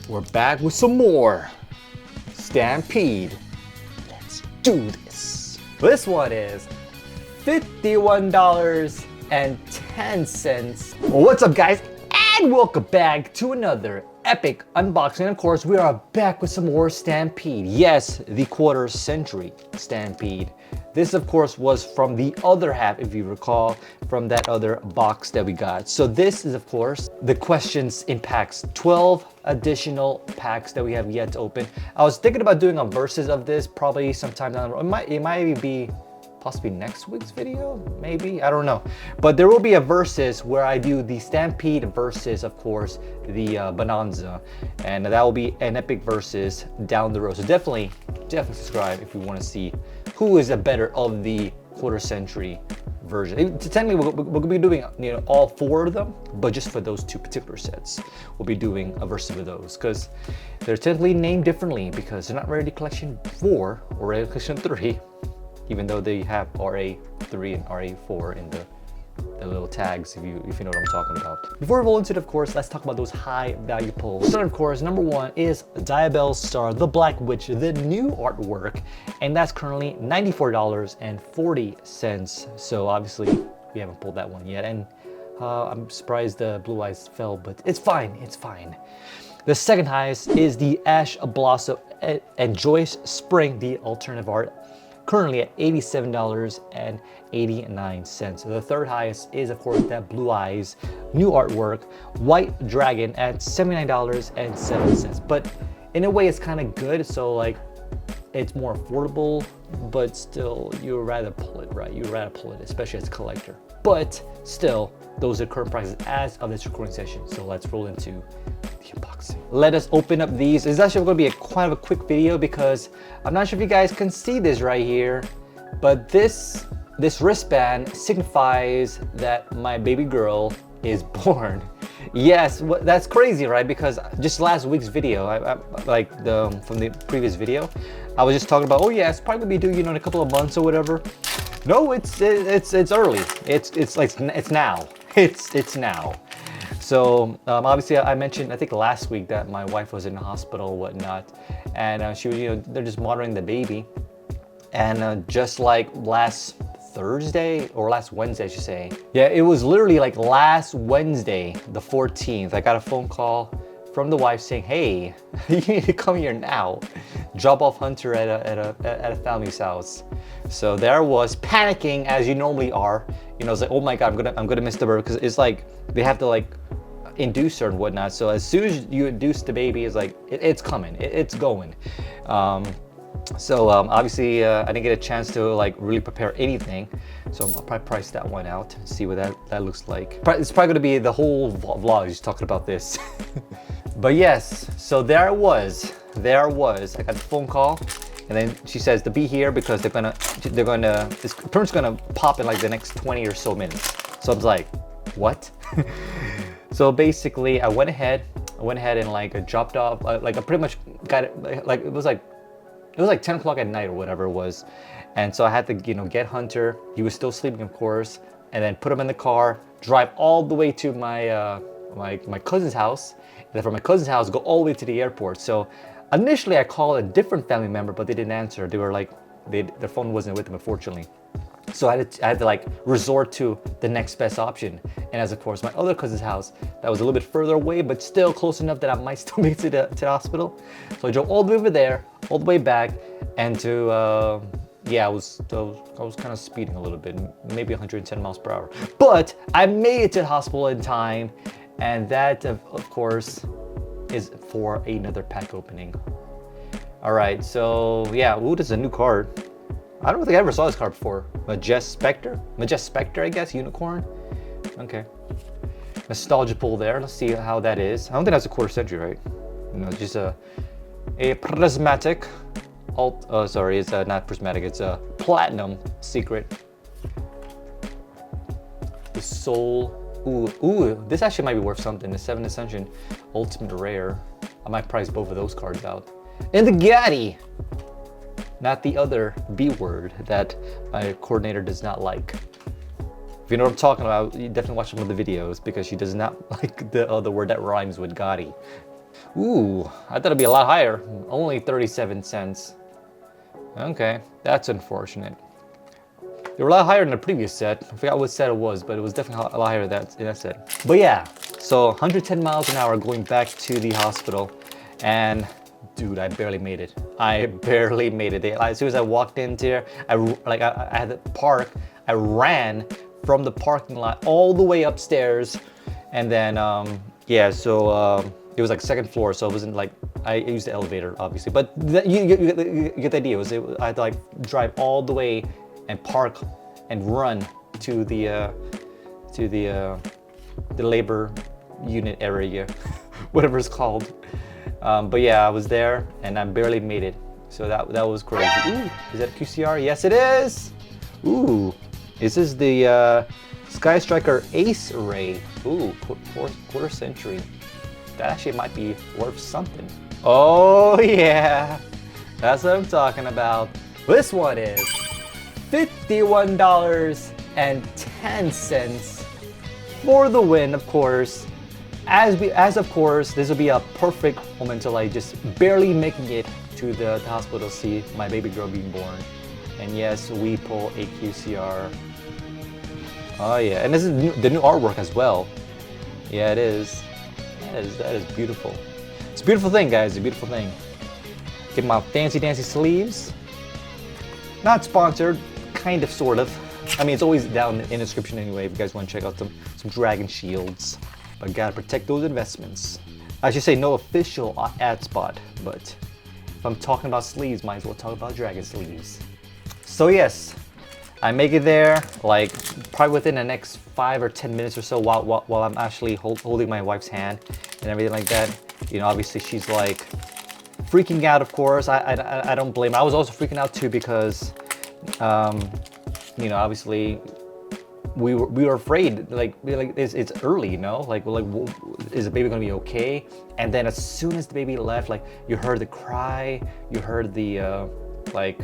We're back with some more Stampede. Let's do this. This one is $51.10. What's up, guys? And welcome back to another epic unboxing. And of course, we are back with some more Stampede. Yes, the Quarter Century Stampede. This, of course, was from the other half, if you recall, from that other box that we got. So this is, of course, the questions in packs. 12 additional packs that we have yet to open. I was thinking about doing a versus of this probably sometime down the road. It might be possibly next week's video, maybe, I don't know. But there will be a versus where I do the Stampede versus, of course, the Bonanza. And that will be an epic versus down the road. So definitely subscribe if you want to see who is the better of the Quarter Century version. Technically, we're going to be doing, you know, all 4 of them, but just for those 2 particular sets, we'll be doing a versus of those because they're technically named differently because they're not Rarity Collection 4 or Rarity Collection 3, even though they have RA3 and RA4 in the little tags, if you know what I'm talking about. Before we roll into it, of course, let's talk about those high value pulls. So, of course, number 1 is Diabellstar the Black Witch, the new artwork, and that's currently $94.40. So obviously we haven't pulled that one yet, and I'm surprised the blue eyes fell, but it's fine, it's fine. The second highest is the Blossom Joyous Spring, the alternative art, currently at $87.89. The third highest is, of course, that Blue Eyes new artwork, White Dragon, at $79.07. But in a way, it's kind of good. So like, it's more affordable, but still, you would rather pull it, right? You would rather pull it, especially as a collector. But still, those are current prices as of this recording session. So let's roll into the unboxing. Let us open up these. It's actually going to be quite a quick video because I'm not sure if you guys can see this right here, but this wristband signifies that my baby girl is born. Yes, that's crazy, right? Because just last week's video, from the previous video, I was just talking about, oh yeah, it's probably gonna be due, you know, in a couple of months or whatever. No, it's early. It's now. It's now. So obviously, I mentioned, I think last week, that my wife was in the hospital and whatnot, and she was, you know, they're just monitoring the baby, and just like last Thursday or last Wednesday, I should say. Yeah, it was literally like last Wednesday, the 14th. I got a phone call from the wife saying, "Hey, you need to come here now. Drop off Hunter at a family's house." So there I was panicking as you normally are. You know, it's like, oh my God, I'm gonna miss the birth, because it's like they have to like induce her and whatnot. So as soon as you induce the baby, it's like it's coming, it's going. So obviously I didn't get a chance to like really prepare anything, so I'll probably price that one out and see what that looks like. It's probably gonna be the whole vlog just talking about this. But yes, so there I was. I got the phone call, and then she says to be here because this parent's gonna pop in like the next 20 or so minutes. So I was like, what? So basically I went ahead and like dropped off, like I pretty much got it, like it was like 10 o'clock at night or whatever it was. And so I had to, you know, get Hunter. He was still sleeping, of course, and then put him in the car, drive all the way to my my cousin's house, and then from my cousin's house, go all the way to the airport. So initially I called a different family member, but they didn't answer. They were like, their phone wasn't with them, unfortunately. So I had to like resort to the next best option. And as of course, my other cousin's house, that was a little bit further away, but still close enough that I might still make it to the hospital. So I drove all the way over there, all the way back, and to, yeah, I was kind of speeding a little bit, maybe 110 miles per hour. But I made it to the hospital in time, and that, of course, is for another pack opening. All right, so yeah, ooh, this is a new card. I don't think I ever saw this card before. Magia Spectre, I guess, unicorn. Okay. Nostalgia pull there. Let's see how that is. I don't think that's a Quarter Century, right? No, just a prismatic sorry, it's not prismatic, it's a platinum secret. The soul. Ooh, this actually might be worth something. The 7 Ascension ultimate rare. I might price both of those cards out. And the Gatti. Not the other B word that my coordinator does not like. If you know what I'm talking about, you definitely watch some of the videos because she does not like the other word that rhymes with Gotti. Ooh, I thought it'd be a lot higher. Only 37 cents. Okay, that's unfortunate. They were a lot higher than the previous set. I forgot what set it was, but it was definitely a lot higher in that set. But yeah, so 110 miles an hour going back to the hospital, and dude, I barely made it. I barely made it. As soon as I walked in there, I had to park. I ran from the parking lot all the way upstairs, and then yeah, so it was like second floor, so it wasn't like I used the elevator, obviously. But you get the idea. I had to like drive all the way and park and run to the labor unit area, whatever it's called. But yeah, I was there and I barely made it. So that was crazy. Ooh, is that a QCR? Yes, it is. Ooh, this is the Sky Striker Ace Raye. Ooh, quarter century. That actually might be worth something. Oh yeah, that's what I'm talking about. This one is $51.10 for the win, of course. As of course, this will be a perfect moment to like just barely making it to the hospital to see my baby girl being born. And yes, we pull a QCR. Oh yeah, and this is the new artwork as well. Yeah, it is. That is beautiful. It's a beautiful thing, guys. It's a beautiful thing. Get my fancy dancy sleeves. Not sponsored, kind of, sort of. I mean, it's always down in the description anyway if you guys want to check out some dragon shields. But gotta protect those investments. I should say no official ad spot, but if I'm talking about sleeves, might as well talk about dragon sleeves. So yes, I make it there, like probably within the next 5 or 10 minutes or so while I'm actually holding my wife's hand and everything like that. You know, obviously she's like freaking out, of course. I don't blame her. I was also freaking out too because, you know, obviously we were afraid. Like it's early, you know. Like is the baby gonna be okay? And then as soon as the baby left, like you heard the cry, you heard the like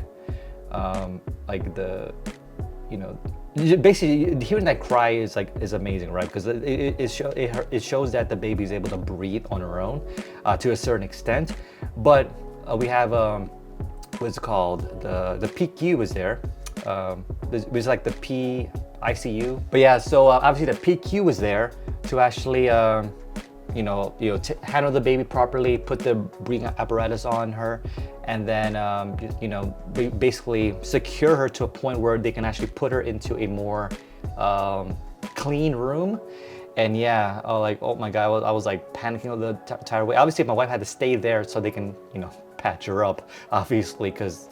the, you know, basically hearing that cry is amazing, right? Because it shows that the baby is able to breathe on her own to a certain extent. But we have what's it called, the PQ was there. It was like the ICU. But yeah, so obviously the PQ was there to actually you know, handle the baby properly, put the breathing apparatus on her, and then you know, basically secure her to a point where they can actually put her into a more clean room. And yeah, like, oh my God, I was like panicking the entire way. Obviously, my wife had to stay there so they can, you know, patch her up, obviously, because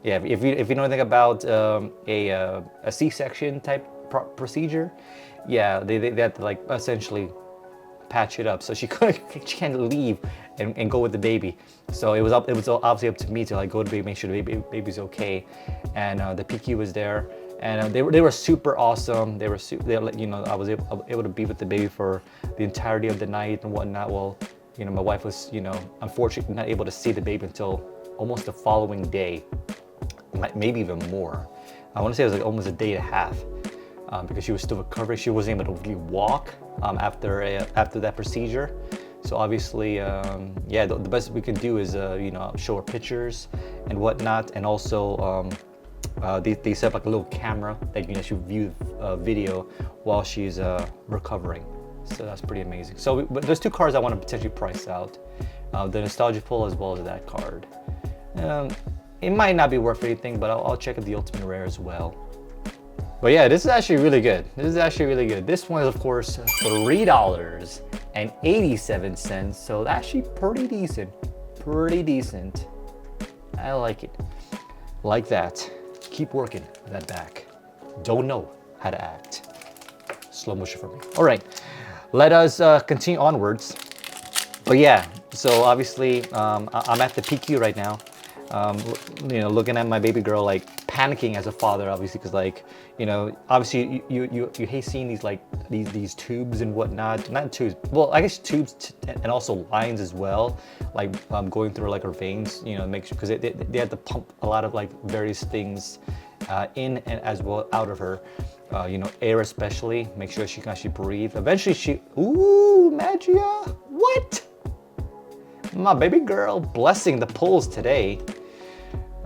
yeah, if you know anything about a C-section type procedure, yeah, they had to like essentially patch it up, so she can't leave and go with the baby. So it was obviously up to me to like go to the baby, make sure the baby's okay. And the PQ was there, and they were super awesome. They you know, I was able to be with the baby for the entirety of the night and whatnot. Well, you know, my wife was, you know, unfortunately not able to see the baby until almost the following day, maybe even more. I want to say it was like almost a day and a half. Because she was still recovering. She wasn't able to really walk after that procedure. So obviously, yeah, the best we can do is you know, show her pictures and whatnot, and also they set up like a little camera that you can actually view video while she's recovering. So that's pretty amazing. So but there's 2 cards I want to potentially price out: the nostalgia pull as well as that card. It might not be worth anything, but I'll check out the ultimate rare as well. But yeah, this is actually really good. This one is, of course, $3.87. So that's actually pretty decent. I like it. Like that. Keep working that back. Don't know how to act. Slow motion for me. All right, let us continue onwards. But yeah, so obviously I'm at the PQ right now. You know, looking at my baby girl, like panicking as a father, obviously, because like, you know, obviously you hate seeing these like these tubes and whatnot. Not tubes, well, I guess tubes and also lines as well, like going through like her veins, you know, make sure, because they had to pump a lot of like various things in and as well out of her, you know, air especially, make sure she can actually breathe. Eventually ooh, Magia, what? My baby girl blessing the pulls today.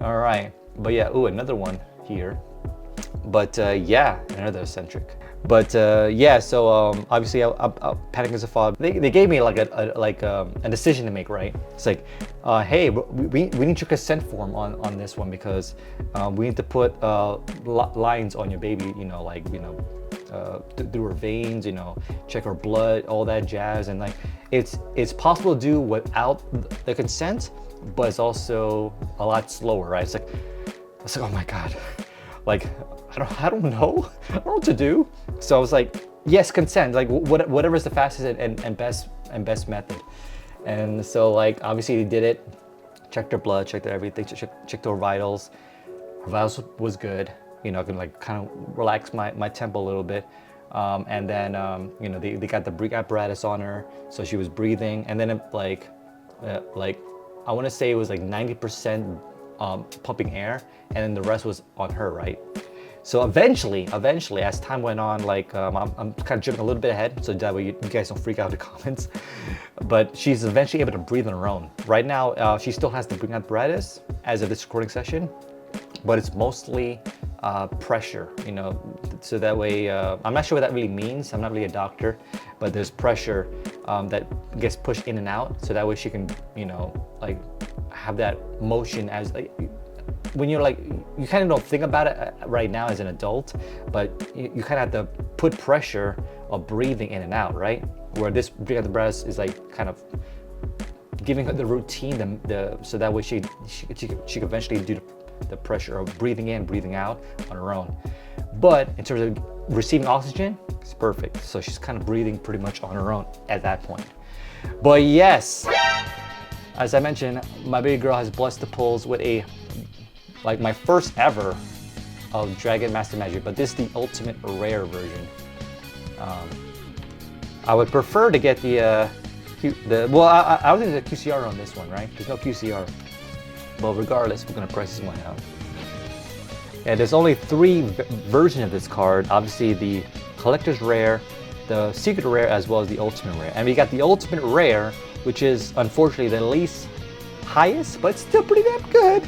All right, but yeah, ooh, another one here. But yeah, another eccentric. But yeah, so obviously I'm Panic as a Fog. They gave me like a decision to make, right? It's like, hey, we need your consent form on this one because we need to put lines on your baby, you know, like, you know, through her veins, you know, check her blood, all that jazz, and like it's possible to do without the consent, but it's also a lot slower, right? It's like oh my god, like I don't know, I don't know what to do. So I was like, yes, consent, like whatever is the fastest and best method. And so like obviously they did it, checked her blood, checked her everything, checked her vitals. Her vitals was good. You know, I can like kind of relax my tempo a little bit. And then, you know, they got the breathing apparatus on her, so she was breathing. And then it, like I want to say it was like 90% pumping air, and then the rest was on her, right? So eventually, as time went on, like I'm kind of jumping a little bit ahead, so that way you guys don't freak out in the comments. But she's eventually able to breathe on her own. Right now, she still has the breathing apparatus as of this recording session, but it's mostly pressure, you know, so that way, I'm not sure what that really means. I'm not really a doctor, but there's pressure that gets pushed in and out, so that way she can, you know, like have that motion as like, when you're like, you kind of don't think about it right now as an adult, but you kind of have to put pressure of breathing in and out, right? Where this breathing at the breast is like kind of giving her the routine, so that way she could eventually do the pressure of breathing in, breathing out on her own. But in terms of receiving oxygen, it's perfect. So she's kind of breathing pretty much on her own at that point. But yes, as I mentioned, my baby girl has blessed the pulls with like my first ever of Dragon Master Magic, but this is the ultimate rare version. I would prefer to get I don't think there's a QCR on this one, right? There's no QCR. But regardless, we're gonna price this one out. And there's only 3 versions of this card. Obviously the collector's rare, the secret rare, as well as the ultimate rare. And we got the ultimate rare, which is unfortunately the least highest, but still pretty damn good,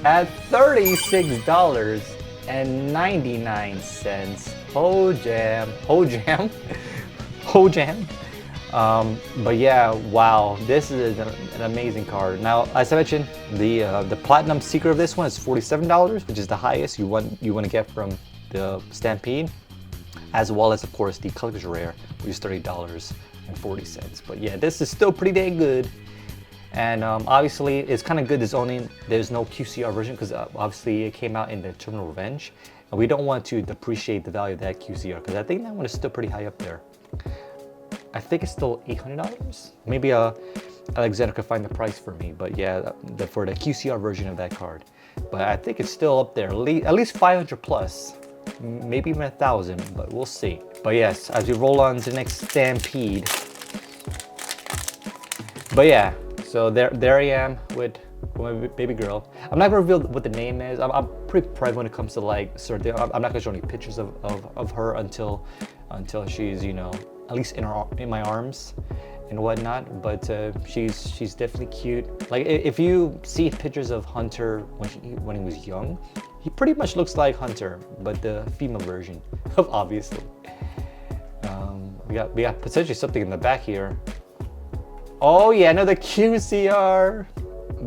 at $36.99. Oh jam. But yeah, wow, this is an amazing card. Now, as I mentioned, the platinum secret of this one is $47, which is the highest you want to get from the Stampede, as well as of course the collector's rare, which is $30.40. But yeah, this is still pretty dang good. And obviously it's kind of good there's no QCR version, because obviously it came out in the Terminal Revenge, and we don't want to depreciate the value of that QCR, because I think that one is still pretty high up there. I think it's still $800. Maybe Alexander could find the price for me, but yeah, for the QCR version of that card. But I think it's still up there, at least 500 plus, maybe even 1,000, but we'll see. But yes, as we roll on to the next Stampede. But yeah, so there I am with my baby girl. I'm not gonna reveal what the name is. I'm pretty private when it comes to like certain. I'm not gonna show any pictures of her until she's, you know, at least in my arms and whatnot. But she's definitely cute. Like if you see pictures of Hunter when he was young, he pretty much looks like Hunter, but the female version of obviously. We got potentially something in the back here. Oh yeah, another QCR.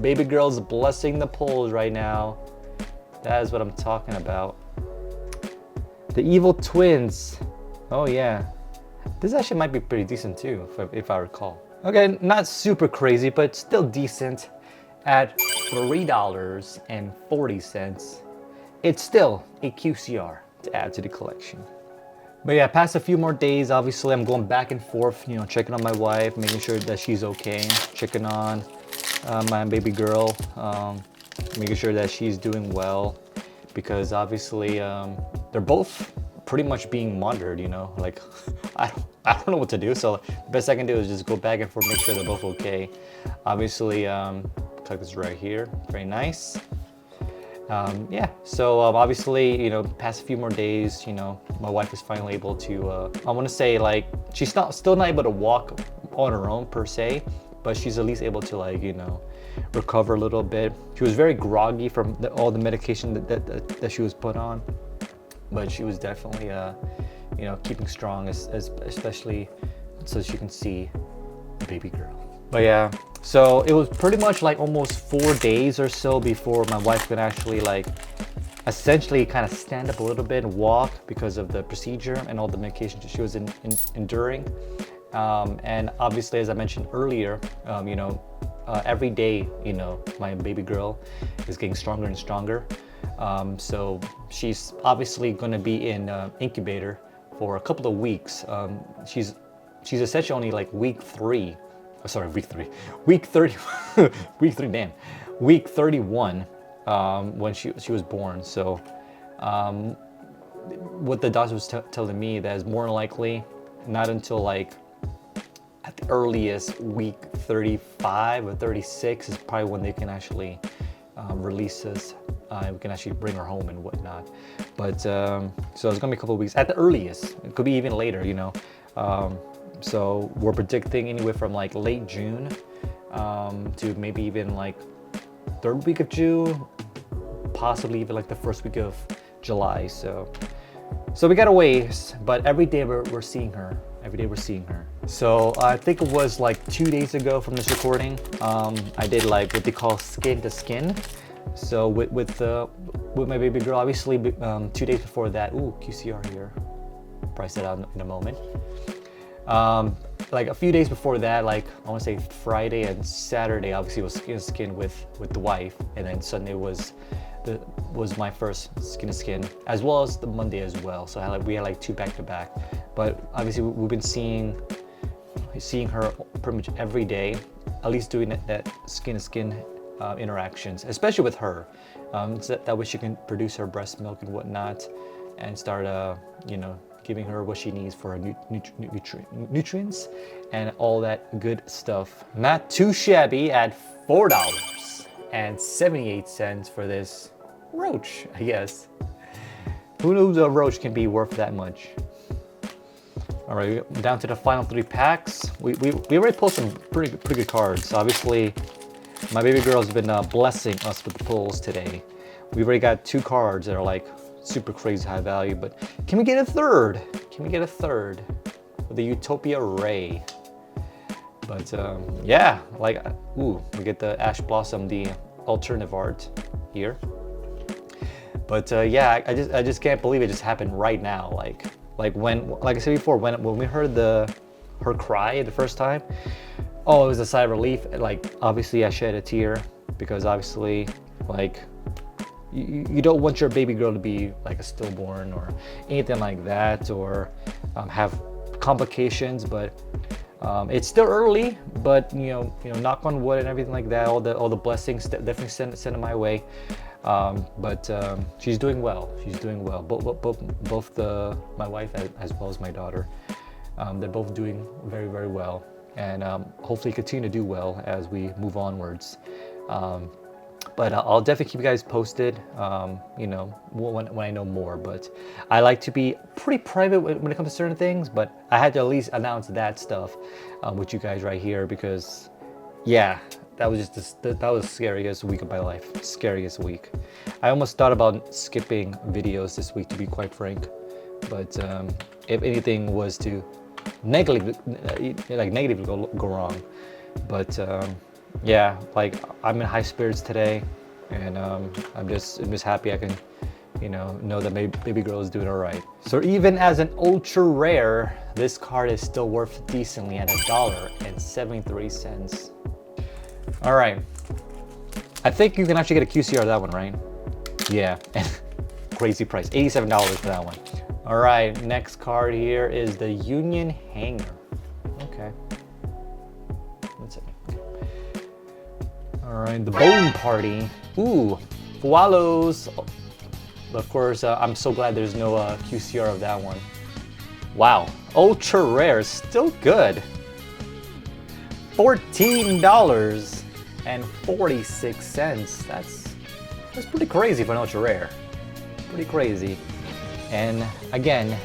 Baby girl's blessing the pulls right now. That is what I'm talking about. The Evil Twins. Oh yeah. This actually might be pretty decent too, if I recall. Okay, not super crazy, but still decent at $3.40. It's still a QCR to add to the collection. But yeah, past a few more days, obviously I'm going back and forth, you know, checking on my wife, making sure that she's okay, checking on my baby girl, making sure that she's doing well, because obviously they're both pretty much being monitored, you know, like I don't know what to do, so the best I can do is just go back and forth, make sure they're both okay. Obviously, cut this right here, very nice. Yeah, so obviously, you know, past a few more days, you know, my wife is finally able to, I want to say like, she's still not able to walk on her own per se, but she's at least able to, like, you know, recover a little bit. She was very groggy from all the medication that she was put on, but she was definitely, you know, keeping strong, especially so she can see the baby girl. But yeah, so it was pretty much like almost 4 days or so before my wife could actually, like, essentially kind of stand up a little bit and walk because of the procedure and all the medication she was enduring. And obviously, as I mentioned earlier, you know, every day, you know, my baby girl is getting stronger and stronger. So she's obviously going to be in incubator for a couple of weeks. She's essentially only like week 30, damn, week 31 when she was born. So what the doctor was telling me, that is more likely not until like at the earliest week 35 or 36 is probably when they can actually release us. We can actually bring her home and whatnot. But so it's gonna be a couple of weeks at the earliest. It could be even later, you know. So we're predicting anywhere from like late June to maybe even like 3rd week of June, possibly even like the 1st week of July. So we got a ways, but every day we're seeing her. Every day we're seeing her. So I think it was like 2 days ago from this recording, I did like what they call skin to skin. So with my baby girl, obviously 2 days before that, ooh, QCR here, price that out in a moment. Like a few days before that, like I want to say Friday and Saturday, obviously was skin to skin with the wife, and then Sunday was my first skin to skin, as well as the Monday as well. So we had like 2 back to back. But obviously we've been seeing her pretty much every day, at least doing that skin to skin interactions, especially with her, so that way she can produce her breast milk and whatnot, and start you know, giving her what she needs for her nutrients and all that good stuff. Not too shabby at $4.78 for this roach, I guess. Who knows a roach can be worth that much? All right, down to the final 3 packs. We already pulled some pretty good cards. Obviously, my baby girl has been blessing us with the pulls today. We've already got 2 cards that are like super crazy high value, but can we get a third? Can we get a third? With the Utopia Raye. But yeah, like, ooh, we get the Ash Blossom, the alternative art here. But yeah, I just can't believe it just happened right now. Like I said before, when we heard her cry the first time, oh, it was a sigh of relief. Like, obviously I shed a tear, because obviously, like, you don't want your baby girl to be like a stillborn or anything like that, or have complications. But it's still early, but you know, knock on wood and everything like that. All the blessings definitely send it my way. But she's doing well. She's doing well. Both my wife as well as my daughter, they're both doing very, very well, and hopefully continue to do well as we move onwards. But I'll definitely keep you guys posted, you know, when I know more. But I like to be pretty private when it comes to certain things, but I had to at least announce that stuff with you guys right here, because yeah, that was just that was the scariest week of my life. Scariest week. I almost thought about skipping videos this week, to be quite frank. But if anything was to negatively go wrong. But yeah, like, I'm in high spirits today, and I'm just happy I can, you know that my baby girl is doing all right. So even as an ultra rare, this card is still worth decently at $1.73. All right, I think you can actually get a QCR of that one, right? Yeah, crazy price, $87 for that one. All right, next card here is the Union Hanger. Okay, that's it. All right, the Bone Party. Ooh, Fualos. Of course, I'm so glad there's no QCR of that one. Wow, ultra rare, still good. $14.46. That's pretty crazy for an ultra rare. Pretty crazy. And again,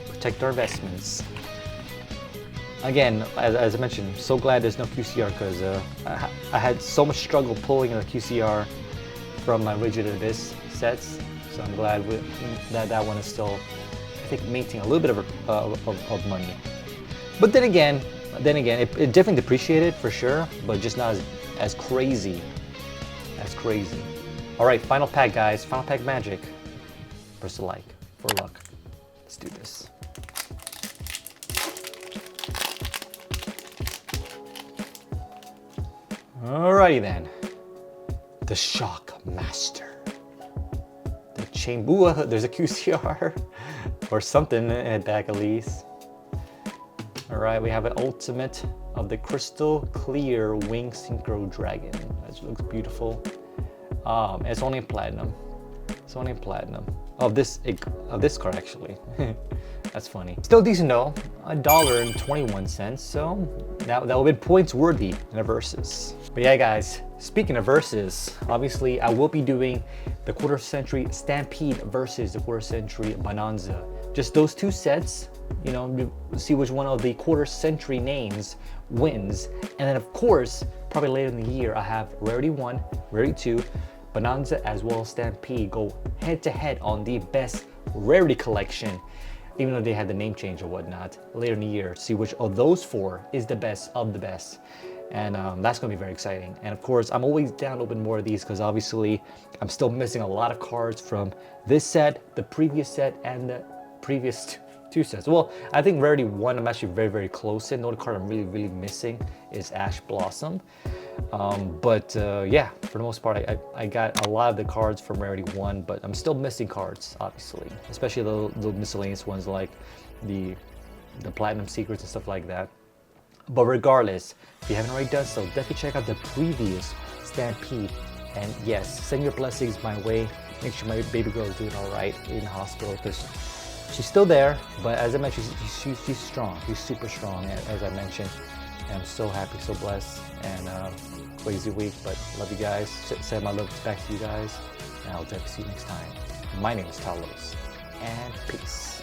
protect our investments. Again, as I mentioned, so glad there's no QCR because I had so much struggle pulling a QCR from my Rigid Abyss sets. So I'm glad that one is still, I think, maintaining a little bit of money. But then again, it definitely depreciated for sure, but just not as crazy. All right, final pack, guys. Final pack magic. Press the like for luck. Let's do this. Alrighty then. The Shock Master. The Chambua, there's a QCR or something at back at least. Alright, we have an ultimate of the Crystal Clear Wing Synchro Dragon. That looks beautiful. It's only in platinum. It's only in platinum. Of this card actually. That's funny. Still decent though. $1.21. So that would be points worthy in a versus. But yeah, guys. Speaking of versus, obviously I will be doing the Quarter Century Stampede versus the Quarter Century Bonanza. Just those two sets. You know, see which one of the Quarter Century names wins. And then of course, probably later in the year, I have Rarity 1, Rarity 2, Bonanza as well as Stampede go head to head on the best Rarity collection, even though they had the name change or whatnot later in the year. See which of those four is the best of the best. And that's gonna be very exciting. And of course, I'm always down to open more of these because obviously I'm still missing a lot of cards from this set, the previous set, and the previous two sets. Well, I think Rarity 1 I'm actually very close in. The only card I'm really missing is Ash Blossom. Yeah, for the most part, I got a lot of the cards from Rarity 1, but I'm still missing cards, obviously. Especially the miscellaneous ones like the Platinum Secrets and stuff like that. But regardless, if you haven't already done so, definitely check out the previous Stampede. And yes, send your blessings my way. Make sure my baby girl is doing all right in the hospital because she's still there. But as I mentioned, she's strong. She's super strong, as I mentioned. And I'm so happy, so blessed, and crazy week. But love you guys. Send my love back to you guys. And I'll definitely see you next time. My name is Talos, and peace.